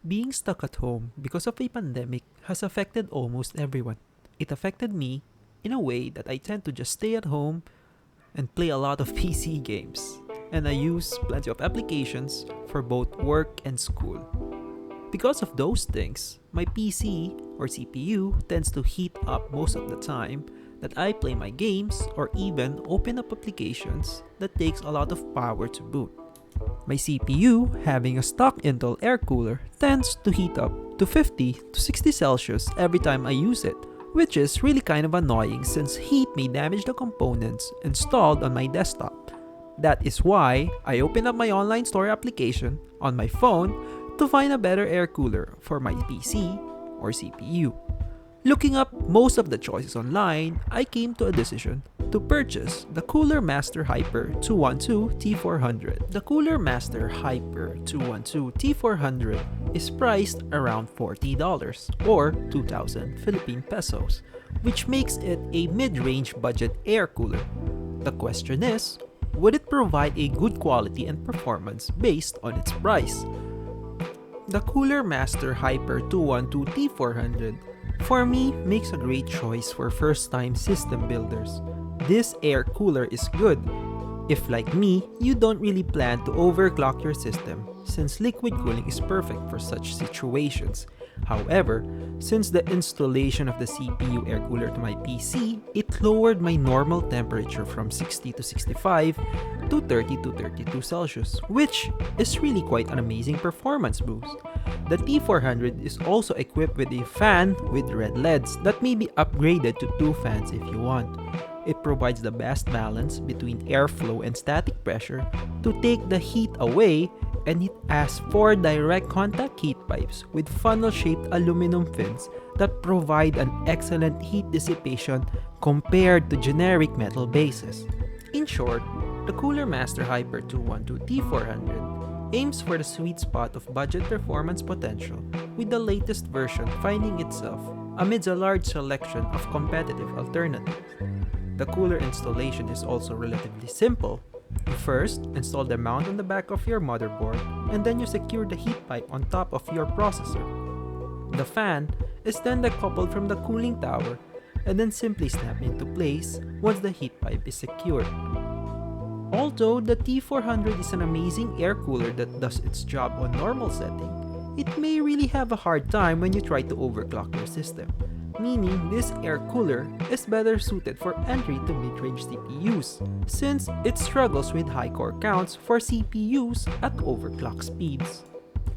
Being stuck at home because of a pandemic has affected almost everyone. It affected me in a way that I tend to just stay at home and play a lot of PC games. And I use plenty of applications for both work and school. Because of those things, my PC or CPU tends to heat up most of the time that I play my games or even open up applications that takes a lot of power to boot. My CPU, having a stock Intel air cooler, tends to heat up to 50 to 60 Celsius every time I use it, which is really kind of annoying since heat may damage the components installed on my desktop. That is why I open up my online store application on my phone to find a better air cooler for my PC or CPU. Looking up most of the choices online, I came to a decision to purchase the Cooler Master Hyper 212 T400. The Cooler Master Hyper 212 T400 is priced around $40 or 2,000 Philippine pesos, which makes it a mid-range budget air cooler. The question is, would it provide a good quality and performance based on its price? The Cooler Master Hyper 212 T400 for me makes a great choice for first-time system builders. This air cooler is good if, like me, you don't really plan to overclock your system, since liquid cooling is perfect for such situations. However, since the installation of the CPU air cooler to my PC, it lowered my normal temperature from 60 to 65 to 30 to 32 Celsius, which is really quite an amazing performance boost. The T400 is also equipped with a fan with red LEDs that may be upgraded to 2 fans if you want. It provides the best balance between airflow and static pressure to take the heat away, and it has 4 direct contact heat pipes with funnel-shaped aluminum fins that provide an excellent heat dissipation compared to generic metal bases. In short, the Cooler Master Hyper 212 T400 aims for the sweet spot of budget performance potential, with the latest version finding itself amidst a large selection of competitive alternatives. The cooler installation is also relatively simple. You first install the mount on the back of your motherboard, and then you secure the heat pipe on top of your processor. The fan is then decoupled from the cooling tower and then simply snapped into place once the heat pipe is secured. Although the T400 is an amazing air cooler that does its job on normal setting, it may really have a hard time when you try to overclock your system, meaning this air cooler is better suited for entry to mid-range CPUs, since it struggles with high core counts for CPUs at overclock speeds.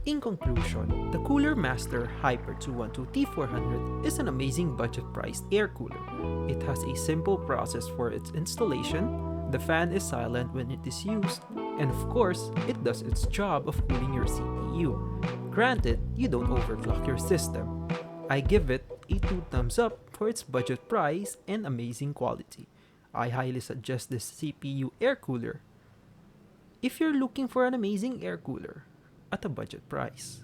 In conclusion, the Cooler Master Hyper 212 T400 is an amazing budget-priced air cooler. It has a simple process for its installation, the fan is silent when it is used, and of course, it does its job of cooling your CPU. Granted, you don't overclock your system. I give it a 2 thumbs up for its budget price and amazing quality. I highly suggest this CPU air cooler if you're looking for an amazing air cooler at a budget price.